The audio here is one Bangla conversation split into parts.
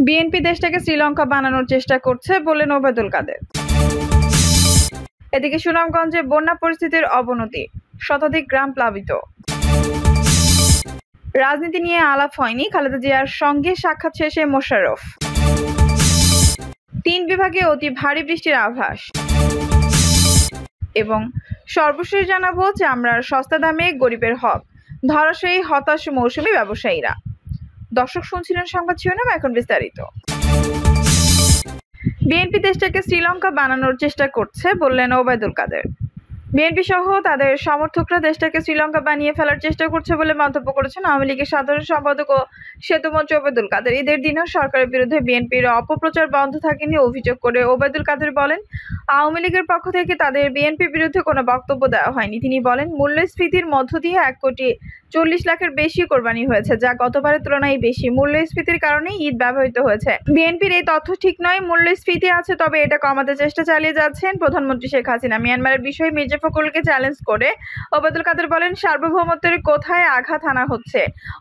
বিএনপি দেশটাকে শ্রীলঙ্কা বানানোর চেষ্টা করছে বললেন ওবায়দুল কাদের। এদিকে সুনামগঞ্জে বন্যা পরিস্থিতির অবনতি, শতাধিক গ্রাম প্লাবিত। রাজনীতি নিয়ে আলাপ হয়নি, খালেদা জিয়ার সঙ্গে সাক্ষাৎ শেষে মোশাররফ। 3 বিভাগে অতি ভারী বৃষ্টির আভাস। এবং সর্বশেষ জানাবো চামড়ার সস্তা দামে গরিবের হক, ধরাশায়ী হতাশ মৌসুমী ব্যবসায়ীরা। দর্শক শুনছিলেন সংবাদ শিরোনাম, এখন বিস্তারিত। বিএনপি দেশটাকে শ্রীলঙ্কা বানানোর চেষ্টা করছে বললেন ওবায়দুল কাদের। বিএনপি সহ তাদের সমর্থকরা দেশটাকে শ্রীলঙ্কা বানিয়ে ফেলার চেষ্টা করছে বলে মন্তব্য করেছেন আওয়ামী লীগের সাধারণ সম্পাদক ও সেতুমন্ত্রী ওবায়দুল কাদের। ঈদের দিনেও সরকারের বিরুদ্ধে বিএনপির অপপ্রচার বন্ধ থাকেনি অভিযোগ করে ওবায়দুল কাদের বলেন, আওয়ামী লীগের পক্ষ থেকে তাদের বিএনপির বিরুদ্ধে কোনো বক্তব্য দেওয়া হয়নি। তিনি বলেন, মূল্যস্ফীতির মধ্য দিয়ে 1,40,00,000-এর বেশি কোরবানি হয়েছে, যা গতবারের তুলনায় বেশি। মূল্যস্ফীতির কারণে ঈদ ব্যবহৃত হয়েছে। বিএনপির এই তথ্য ঠিক নয়, মূল্যস্ফীতি আছে, তবে এটা কমাতে চেষ্টা চালিয়ে যাচ্ছেন প্রধানমন্ত্রী শেখ হাসিনা। মিয়ানমারের বিষয়ে মির্জা ফখরুলকে চ্যালেঞ্জ করে ওবায়দুল কাদের বলেন, সার্বভৌমত্বের কোথায় আঘাত হানা হচ্ছে?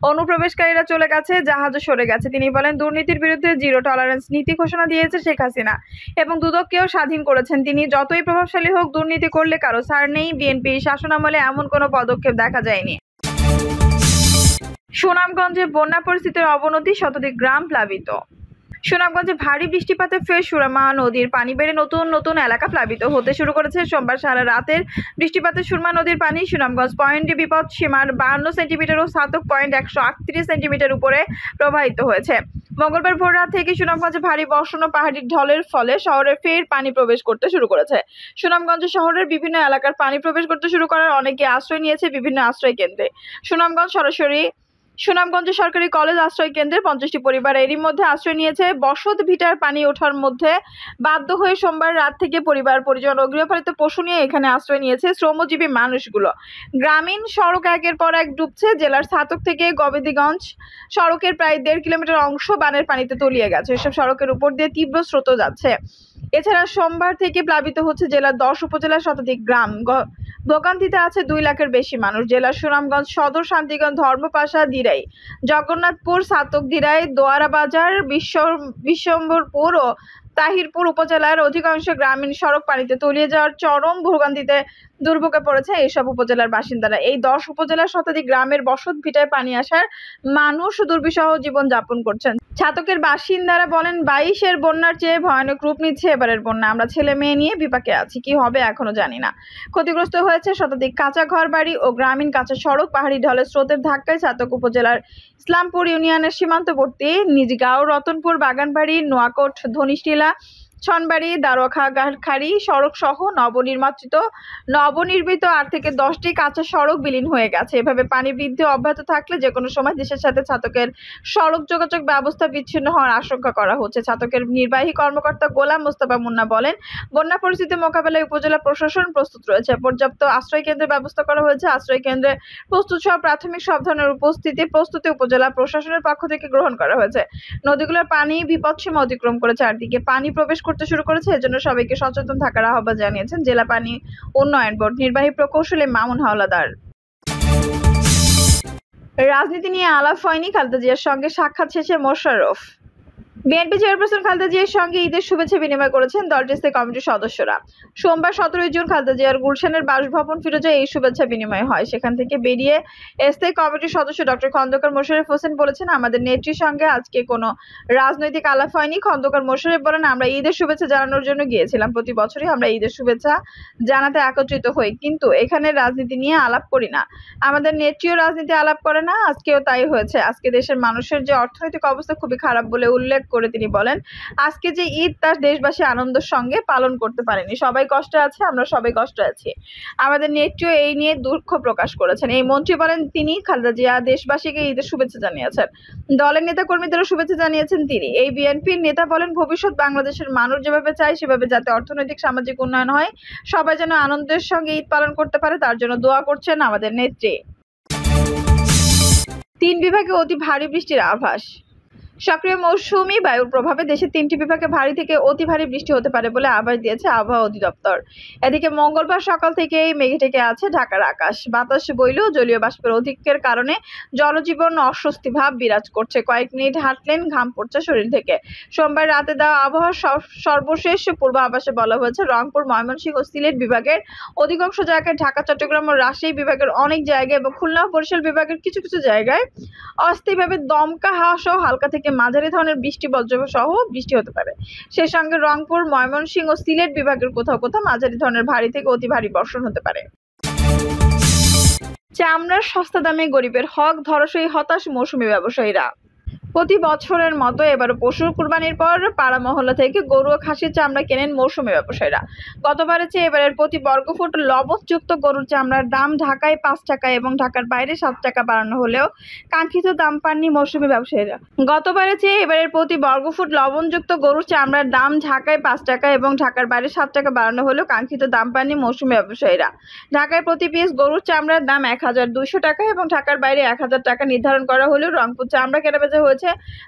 অনুপ্রবেশকারীরা চলে গেছে, জাহাজও সরে গেছে। তিনি বলেন, দুর্নীতির বিরুদ্ধে জিরো টলারেন্স নীতি ঘোষণা দিয়েছে শেখ হাসিনা এবং দুদককেও স্বাধীন করেছেন তিনি। যতই প্রভাবশালী হোক, দুর্নীতি করলে কারো ছাড় নেই। বিএনপি শাসনামলে এমন কোনো পদক্ষেপ দেখা যায়নি। সুনামগঞ্জে বন্যা পরিস্থিতির অবনতি, শতাধিক গ্রাম প্লাবিত। সুনামগঞ্জে ভারী বৃষ্টিপাতে ফের সুরমা নদীর পানি বেড়ে নতুন নতুন এলাকা প্লাবিত হতে শুরু করেছে। সোমবার সারা রাতের বৃষ্টিপাতে সুরমা নদীর পানি সুনামগঞ্জ পয়েন্টে বিপদ সীমার 52 সেন্টিমিটার ও ছাতক পয়েন্ট 138 সেন্টিমিটার উপরে প্রবাহিত হয়েছে। মঙ্গলবার ভোর রাত থেকে সুনামগঞ্জে ভারী বর্ষণ ও পাহাড়ি ঢলের ফলে শহরে ফের পানি প্রবেশ করতে শুরু করেছে। সুনামগঞ্জ শহরের বিভিন্ন এলাকার পানি প্রবেশ করতে শুরু করার অনেকে আশ্রয় নিয়েছে বিভিন্ন আশ্রয় কেন্দ্রে। সুনামগঞ্জ সরকারি কলেজ আশ্রয় কেন্দ্রের 50টি পরিবার এরই মধ্যে আশ্রয় নিয়েছে। বসত ভিটার পানি ওঠার মধ্যে বাধ্য হয়ে সোমবার রাত থেকে পরিবার পরিজন ও গৃহপালিত পশু নিয়ে এখানে আশ্রয় নিয়েছে শ্রমজীবী মানুষগুলো। গ্রামীণ সড়ক একের পর এক ডুবছে। জেলার ছাতক থেকে গোবিন্দগঞ্জ সড়কের প্রায় 1.5 কিলোমিটার অংশ বানের পানিতে তলিয়ে গেছে। এসব সড়কের উপর দিয়ে তীব্র স্রোত যাচ্ছে। এছাড়া সোমবার থেকে প্লাবিত হচ্ছে জেলার 10 উপজেলার শতাধিক গ্রাম। ভোগান্তিতে আছে 2 লাখের বেশি মানুষ। জেলার সুনামগঞ্জ সদর, শান্তিগঞ্জ, ধর্মপাশা, দিরাই, জগন্নাথপুর, ছাতক, দিরাই, দোয়ারা বাজার, বিশ্বম্বরপুর ও তাহিরপুর উপজেলার অধিকাংশ গ্রামীণ সড়ক পানিতে তলিয়ে যাওয়ার চরম ভোগান্তিতে দুর্ভোগে পড়েছে এইসব উপজেলার বাসিন্দারা। এই 10 উপজেলার শতাধিক গ্রামের বসত ভিটায় পানি আসার মানুষ দুর্বিষহ জীবন যাপন করছেন। ছাতকের বাসিন্দারা বলেন, 22-এর বন্যার চেয়ে ভয়ানক রূপ নিচ্ছে এবারের বন্যা। আমরা ছেলে মেয়ে নিয়ে বিপাকে আছি, কি হবে এখনো জানি না। ক্ষতিগ্রস্ত হয়েছে শতাধিক কাঁচা ঘর বাড়ি ও গ্রামীণ কাঁচা সড়ক। পাহাড়ি ঢলের স্রোতের ধাক্কায় ছাতক উপজেলার ইসলামপুর ইউনিয়নের সীমান্তবর্তী নিজগাঁও, রতনপুর, বাগানবাড়ি, নোয়াকোট, ধনিষ্টিলা, ছনবাড়ি, দারোয়াখাড়ি সড়ক সহ নবনির্মিত 8 থেকে 10টি কাঁচা সড়ক বিলীন হয়ে গেছে। এভাবে পানি বৃদ্ধি অব্যাহত থাকলে যেকোনো সময় দেশের সাথে ছাতকের সড়ক যোগাযোগ ব্যবস্থা বিচ্ছিন্ন হওয়ার আশঙ্কা করা হচ্ছে। ছাতকের নির্বাহী কর্মকর্তা গোলাম মোস্তফা মুন্না বলেন, বন্যা পরিস্থিতি মোকাবেলায় উপজেলা প্রশাসন প্রস্তুত রয়েছে। পর্যাপ্ত আশ্রয় কেন্দ্রের ব্যবস্থা করা হয়েছে। আশ্রয় কেন্দ্রে প্রস্তুত সহ প্রাথমিক সব ধরনের প্রস্তুতি উপজেলা প্রশাসনের পক্ষ থেকে গ্রহণ করা হয়েছে। নদীগুলোর পানি বিপদসীমা অতিক্রম করে চারদিকে পানি প্রবেশ করতে শুরু করেছে। এজন্য সবাইকে সচেতন থাকার আহ্বান জানিয়েছেন জেলা পানি উন্নয়ন বোর্ড নির্বাহী প্রকৌশলী মামুন হাওলাদার। রাজনীতি নিয়ে আলাপ হয়নি, খালেদা জিয়ার সঙ্গে সাক্ষাৎ শেষে মোশাররফ। বিএনপি চেয়ারপারসন খালেদা জিয়ার সঙ্গে ঈদের শুভেচ্ছা বিনিময় করেছেন দলটির স্থায়ী কমিটির সদস্যরা। সোমবার 17 জুন খালেদা জিয়ার গুলশানের বাসভবন ফিরোজে এই শুভেচ্ছা বিনিময় হয়। সেখান থেকে বেরিয়ে স্থায়ী কমিটির সদস্য ডক্টর খন্দকার মোশাররফ হোসেন বলেছেন, আমাদের নেত্রীর সঙ্গে আজকে কোনো রাজনৈতিক আলাপ হয়নি। খন্দকার মোশাররফ বলেন, আমরা ঈদের শুভেচ্ছা জানানোর জন্য গিয়েছিলাম। প্রতি বছরই আমরা ঈদের শুভেচ্ছা জানাতে একত্রিত হই, কিন্তু এখানে রাজনীতি নিয়ে আলাপ করি না। আমাদের নেত্রীও রাজনীতি আলাপ করে না, আজকেও তাই হয়েছে। আজকে দেশের মানুষের যে অর্থনৈতিক অবস্থা খুবই খারাপ বলে উল্লেখ করে তিনি বলেন, আজকে যে ঈদ তার দেশবাসী আনন্দের সঙ্গে পালন করতে পারেনি। সবাই কষ্টে আছে, আমরা সবাই কষ্টে আছি। আমাদের নেত্রীও এই নিয়ে দুঃখ প্রকাশ করেছেন। এই মন্ত্রী বলেন, তিনি খালেদা জিয়া দেশবাসীকে ঈদের শুভেচ্ছা জানিয়েছেন। দলের নেতা কর্মীদেরও শুভেচ্ছা জানিয়েছেন তিনি। এই বিএনপির নেতা বলেন, ভবিষ্যৎ বাংলাদেশের মানুষ যেভাবে চায় সেভাবে যাতে অর্থনৈতিক সামাজিক উন্নয়ন হয়, সবাই যেন আনন্দের সঙ্গে ঈদ পালন করতে পারে, তার জন্য দোয়া করছেন আমাদের নেত্রী। 3 বিভাগে অতি ভারী বৃষ্টির আভাস। সক্রিয় মৌসুমী বায়ুর প্রভাবে দেশের 3টি বিভাগে ভারী থেকে অতি ভারী বৃষ্টি হতে পারে বলে আভাস দিয়েছে আবহাওয়া অধিদপ্তর। এদিকে মঙ্গলবার সকাল থেকেই মেঘে ঢেকে আছে ঢাকার আকাশ। বাতাস বইলেও জলীয় বাষ্পের অধিক্যের কারণে জনজীবন অস্বস্তি ভাব বিরাজ করছে। কয়েক মিনিট হাঁটলেন, ঘাম পড়ছে শরীর থেকে। সোমবার রাতে দেওয়া আবহাওয়ার সর্বশেষ পূর্বাভাসে বলা হয়েছে, রংপুর, ময়মনসিংহ ও সিলেট বিভাগের অধিকাংশ জায়গায়, ঢাকা, চট্টগ্রাম ও রাজশাহী বিভাগের অনেক জায়গায় এবং খুলনা ও বরিশাল বিভাগের কিছু কিছু জায়গায় অস্থায়ীভাবে দমকা হাওয়া সহ হালকা থেকে মাঝারি ধরনের বৃষ্টি, বজ্র সহ বৃষ্টি হতে পারে। সেই সঙ্গে রংপুর, ময়মনসিংহ ও সিলেট বিভাগের কোথাও কোথাও মাঝারি ধরনের ভারী থেকে অতি ভারী বর্ষণ হতে পারে। চামড়ার সস্তা দামে গরিবের হক ধরাশয়ী, হতাশ মৌসুমী ব্যবসায়ীরা। প্রতি বছরের মতো এবারও পশুর কুরবানির পর পাড়া মহল্লা থেকে গরু ও খাসির চামড়া কেনেন মৌসুমী ব্যবসায়ীরা। গতবারের চেয়ে এবারের প্রতি বর্গফুট লবণযুক্ত গরুর চামড়ার দাম ঢাকায় 5 টাকা এবং ঢাকার বাইরে 7 টাকা বাড়ানো হলেও কাঙ্ক্ষিত দাম পাননি মৌসুমী ব্যবসায়ীরা। গতবারের চেয়ে এবারের প্রতি বর্গফুট লবণযুক্ত গরুর চামড়ার দাম ঢাকায় 5 টাকা এবং ঢাকার বাইরে 7 টাকা বাড়ানো হলেও কাঙ্ক্ষিত দাম পাননি মৌসুমী ব্যবসায়ীরা। ঢাকায় প্রতি পিস গরুর চামড়ার দাম 1200 টাকা এবং ঢাকার বাইরে 1000 টাকা নির্ধারণ করা হলেও রংপুর চামড়া কেনাবেচা হয়েছে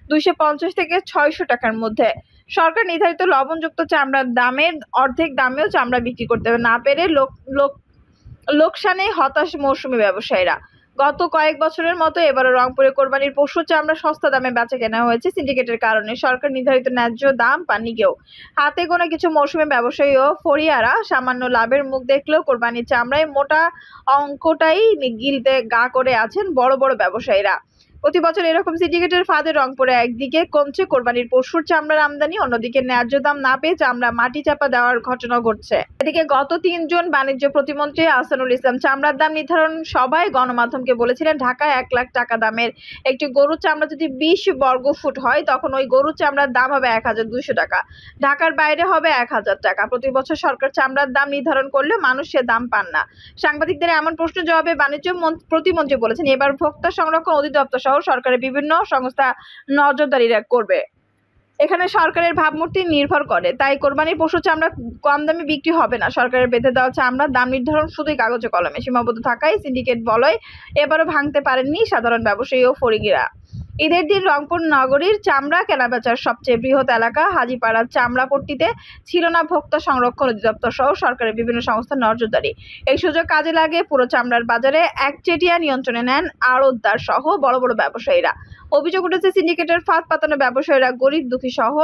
250 থেকে 600 টাকার মধ্যে। সরকার নির্ধারিত লবণযুক্ত চামড়ার দামের অর্ধেক দামেও চামড়া বিক্রি করতে না পেরে লোকসানে হতাশ মৌসুমী ব্যবসায়ীরা। গত কয়েক বছরের মতো এবারও রংপুরে কোরবানির পশুর চামড়া সস্তা দামে বেচা কেনা হয়েছে। সিন্ডিকেটের কারণে সরকার নির্ধারিত ন্যায্য দাম পাননি কেউ। হাতে গোনা কিছু মৌসুমী ব্যবসায়ী ও ফরিয়ারা সামান্য লাভের মুখ দেখলেও কোরবানির চামড়ায় মোটা অঙ্কটাই গিলতে গা করে আছেন বড় বড় ব্যবসায়ীরা। প্রতি বছর এরকম সিন্ডিকেটের ফাঁদে রংপুরে একদিকে কমছে কোরবানির পশুর চামড়ার আমদানি, অন্যদিকে ন্যায্য দাম না পেয়ে চামড়া মাটি চাপা দেওয়ার ঘটনা ঘটছে। এদিকে গত 3 জুন বাণিজ্য প্রতিমন্ত্রী আহসানুল ইসলাম চামড়ার দাম নির্ধারণ সভায় গণমাধ্যমকে বলেছিলেন, ঢাকায় 1 লাখ টাকা দামের একটি গরুর চামড়া যদি 20 বর্গফুট হয় তখন ওই গরুর চামড়ার দাম হবে 1200 টাকা, ঢাকার বাইরে হবে 1000 টাকা। প্রতি বছর সরকার চামড়ার দাম নির্ধারণ করলে মানুষ সে দাম পান না। সাংবাদিকদের এমন প্রশ্নের জবাবে বাণিজ্য প্রতিমন্ত্রী বলেছেন, এবার ভোক্তা সংরক্ষণ অধিদপ্তর সহ সরকারের বিভিন্ন সংস্থা নজরদারি করবে। এখানে সরকারের ভাবমূর্তি নির্ভর করে, তাই কোরবানির পশুর চামড়া কম দামে বিক্রি হবে না। সরকারের বেঁধে দেওয়া চামড়ার দাম নির্ধারণ শুধুই কাগজে কলমে সীমাবদ্ধ থাকায় সিন্ডিকেট বলয় এবারও ভাঙতে পারেননি সাধারণ ব্যবসায়ী ও ফরিগিরা। ঈদের দিন রংপুর নগরীর চামড়া কেনাবেচার সবচেয়ে বৃহৎ এলাকা হাজীপাড়ার চামড়াপট্টিতে ছিল না ভোক্তা সংরক্ষণ অধিদপ্তর সহ সরকারের বিভিন্ন সংস্থার নজরদারি। এই সুযোগ কাজে লাগে পুরো চামড়ার বাজারে একচেটিয়া নিয়ন্ত্রণে নেন আড়তদার সহ বড় বড় ব্যবসায়ীরা। অভিযোগ উঠেছে, সিন্ডিকেটের ফাঁদ পাতানো ব্যবসায়ীরা গরিব দুঃখী সহ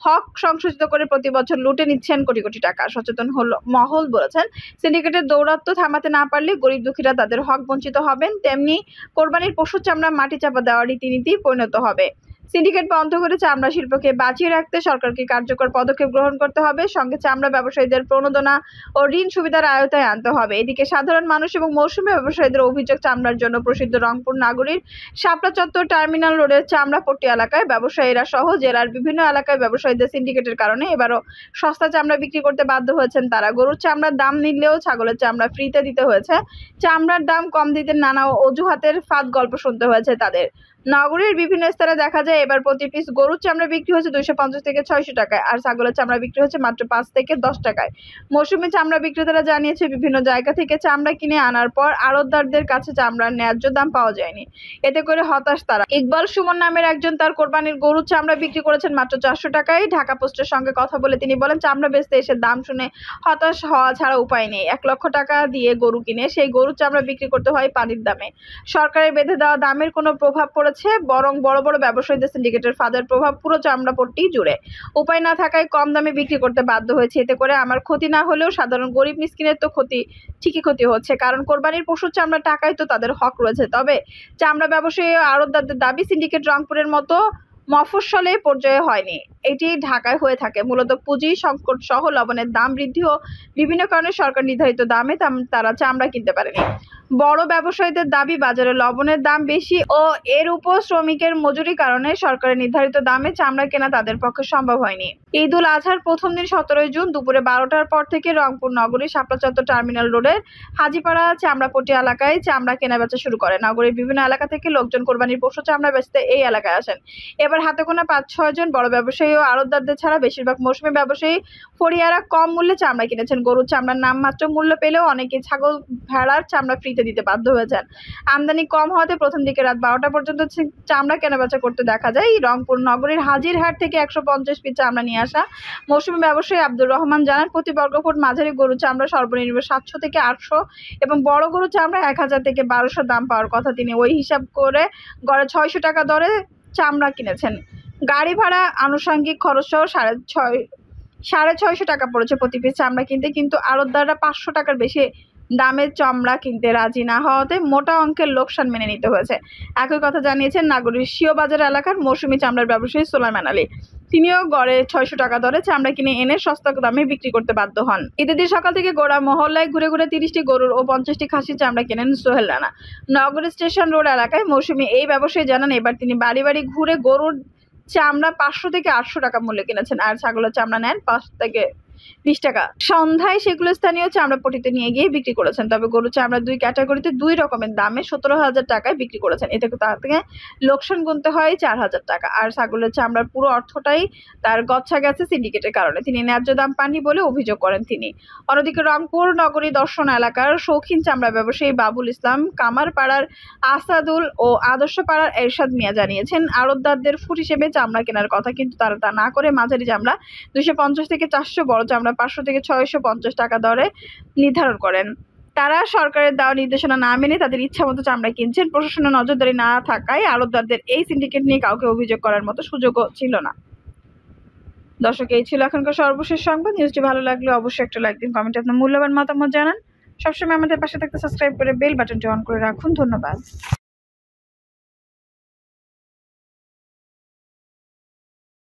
হক সংশোধিত করে প্রতি বছর লুটে নিচ্ছেন কোটি কোটি টাকা। সচেতন মহল বলেছেন, সিন্ডিকেটের দৌরাত্ম্য থামাতে না পারলে গরিব দুঃখীরা তাদের হক বঞ্চিত হবেন, তেমনি কোরবানির পশুর চামড়া মাটি চাপা দেওয়ার রীতিনীতি পরিণত হবে। সিন্ডিকেট বন্ধ করে চামড়া শিল্পকে বাঁচিয়ে রাখতে সরকারকে কার্যকর পদক্ষেপ গ্রহণ করতে হবে, সঙ্গে চামড়া ব্যবসায়ীদের প্রণোদনা ও ঋণ সুবিধার আওতায় আনতে হবে। এদিকে সাধারণ মানুষ এবং মৌসুমী ব্যবসায়ীদের অভিযোগ, চামড়ার জন্য প্রসিদ্ধ রংপুর নগরীর শাপলা চত্বর টার্মিনাল রোডের চামড়াপট্টি এলাকায় ব্যবসায়ীরা সহ জেলার বিভিন্ন এলাকায় ব্যবসায়ীদের সিন্ডিকেটের কারণে এবারও সস্তা চামড়া বিক্রি করতে বাধ্য হয়েছেন তারা। গরুর চামড়ার দাম নিলেও ছাগলের চামড়া ফ্রিতে দিতে হয়েছে। চামড়ার দাম কম দিতে নানা অজুহাতের ফাঁদ গল্প শুনতে হয়েছে তাদের। নগরীর বিভিন্ন স্থানে দেখা যায় এবার প্রতি পিস গরুর চামড়া বিক্রি হচ্ছে 250 থেকে 600 টাকায়, আর ছাগলের চামড়া বিক্রি হচ্ছে মাত্র 5 থেকে 10 টাকায়। মৌসুমী চামড়া বিক্রেতারা জানিয়েছে, বিভিন্ন জায়গা থেকে চামড়া কিনে আনার পর আড়তদারদের কাছে চামড়ার ন্যায্য দাম পাওয়া যায়নি। এতে করে হতাশ তারা। ইকবাল সুমন নামের একজন তার কোরবানির গরুর চামড়া বিক্রি করেছেন মাত্র 400 টাকায়। ঢাকা পোস্টের সঙ্গে কথা বলে তিনি বলেন, চামড়া বেচতে এসে দাম শুনে হতাশ হওয়া ছাড়া উপায় নেই। 1 লক্ষ টাকা দিয়ে গরু কিনে সেই গরুর চামড়া বিক্রি করতে হয় পানির দামে। সরকারের বেঁধে দেওয়া দামের কোনো প্রভাব পড়েছে, বরং বড় বড় ব্যবসায়ীদের সিন্ডিকেটের ফাঁদের প্রভাব পুরো চামড়াপট্টি জুড়ে। উপায় না থাকায় কম দামে বিক্রি করতে বাধ্য হয়েছে। এতে করে আমার ক্ষতি না হলেও সাধারণ গরিব মিসকিনের তো ঠিকই ক্ষতি হচ্ছে, কারণ কোরবানির পশুর চামড়া টাকায় তো তাদের হক রয়েছে। তবে চামড়া ব্যবসায়ী ও আড়তদারদের দাবি, সিন্ডিকেট রংপুরের মতো মফস্বলে পর্যায়ে হয়নি, এটি ঢাকায় হয়ে থাকে। মূলত পুঁজি সংকট সহ লবণের দাম বৃদ্ধি ও বিভিন্ন কারণে সরকার নির্ধারিত দামে তারা চামড়া কিনতে পারেনি। বড় ব্যবসায়ীদের দাবি, বাজারে লবণের দাম বেশি ও এর উপর শ্রমিকের মজুরি কারণে সরকারের নির্ধারিত দামে চামড়া কেনা তাদের পক্ষে সম্ভব হয়নি। ঈদ উল আজহার প্রথম দিন 17 জুন দুপুরে 12টার পর থেকে রংপুর নগরীর শাপলা চত্বর টার্মিনাল রোডের হাজীপাড়া চামড়াপট্টি এলাকায় চামড়া কেনাবেচা শুরু করে। নগরীর বিভিন্ন এলাকা থেকে লোকজন কোরবানির পশু চামড়া বেচতে এই এলাকায় আসেন। এবার হাতে গোনা 5-6 জন বড় ব্যবসায়ী ও আড়তদারদের ছাড়া বেশিরভাগ মৌসুমী ব্যবসায়ী ফরিয়ারা কম মূল্যে চামড়া কিনেছেন। গরুর চামড়ার নাম মাত্র মূল্য পেলেও অনেকে ছাগল ভেড়ার চামড়া ফ্রিতে কিনতে দিতে বাধ্য হয়েছেন। আমদানি কম হওয়াতে প্রথম দিকে রাত 12টা পর্যন্ত চামড়া কেনাবেচা করতে দেখা যায়। রংপুর নগরীর হাজিরহাট থেকে 150 পিস চামড়া নিয়ে আসা মৌসুমি ব্যবসায়ী আব্দুর রহমান জানান, প্রতি বর্গফুট মাঝারি গরু চামড়া সর্বনিম্ন 700 থেকে 800 এবং বড় গরু চামড়া 1000 থেকে 1200 দাম পাওয়ার কথা। তিনি ওই হিসাব করে গড়ে 600 টাকা দরে চামড়া কিনেছেন। গাড়ি ভাড়া আনুষঙ্গিক খরচ সহ 650 টাকা পড়েছে প্রতি পিস চামড়া কিনতে, কিন্তু আড়তদাররা 500 টাকার বেশি দামের চামড়া কিনতে রাজি না হওয়াতে মোটা অঙ্কের লোকসান মেনে নিতে হয়েছে। একই কথা জানিয়েছেন নাগরীর শিওবাজার এলাকার মৌসুমি চামড়ার ব্যবসায়ী সোলাইমান আলী। তিনিও গড়ে 600 টাকা দরে চামড়া কিনে এনে সস্তা দামে বিক্রি করতে বাধ্য হন। ঈদের দিন সকাল থেকে গোড়া মহল্লায় ঘুরে ঘুরে 30টি গরুর ও 50টি খাসির চামড়া কেনেন সোহেল রানা। নগর স্টেশন রোড এলাকায় মৌসুমি এই ব্যবসায়ী জানান, এবার তিনি বাড়ি বাড়ি ঘুরে গরুর চামড়া 500 থেকে 800 টাকা মূল্যে কিনেছেন, আর ছাগলের চামড়া নেন 5 থেকে 20 টাকা। সন্ধ্যায় সেগুলো স্থানীয় চামড়া পট্টিতে নিয়ে গিয়ে বিক্রি করেছেন। তবে গরুর চামড়া 2 ক্যাটাগরিতে 2 রকমের দামে 17,000 টাকায় বিক্রি করেছেন। এতে তার থেকে লোকসান গুনতে হয় 4,000 টাকা। আর ছাগলের চামড়ার পুরো অর্থটাই তার গচ্ছা গেছে সিন্ডিকেটের কারণে। তিনি ন্যায্য দাম পাননি বলে অভিযোগ করেন তিনি। অন্যদিকে রংপুর নগরী দর্শন এলাকার শৌখিন চামড়া ব্যবসায়ী বাবুল ইসলাম, কামারপাড়ার আসাদুল ও আদর্শপাড়ার এরশাদ মিয়া জানিয়েছেন, আড়তদারদের ফুট হিসেবে চামড়া কেনার কথা, কিন্তু তারা তা না করে মাঝারি চামড়া 250 থেকে 400, বড় চামড়া 500 থেকে 650 টাকা দরে নির্ধারণ করেন। তারা সরকারের দেওয়া নির্দেশনা না মেনে তাদের ইচ্ছামতো চামড়া কিনছেন। প্রশাসনের নজরদারি না থাকায় আড়তদারদের এই সিন্ডিকেট নিয়ে কাউকে অভিযোগ করার মতো সুযোগও ছিল না। দর্শক, এই ছিল এখনকার সর্বশেষ সংবাদ। নিউজটি ভালো লাগলে অবশ্যই একটা লাইক দিন, কমেন্টে আপনার মূল্যবান মতামত জানান। সবসময় আমাদের পাশে থাকতে সাবস্ক্রাইব করে বেল বাটনটি অন করে রাখুন। ধন্যবাদ।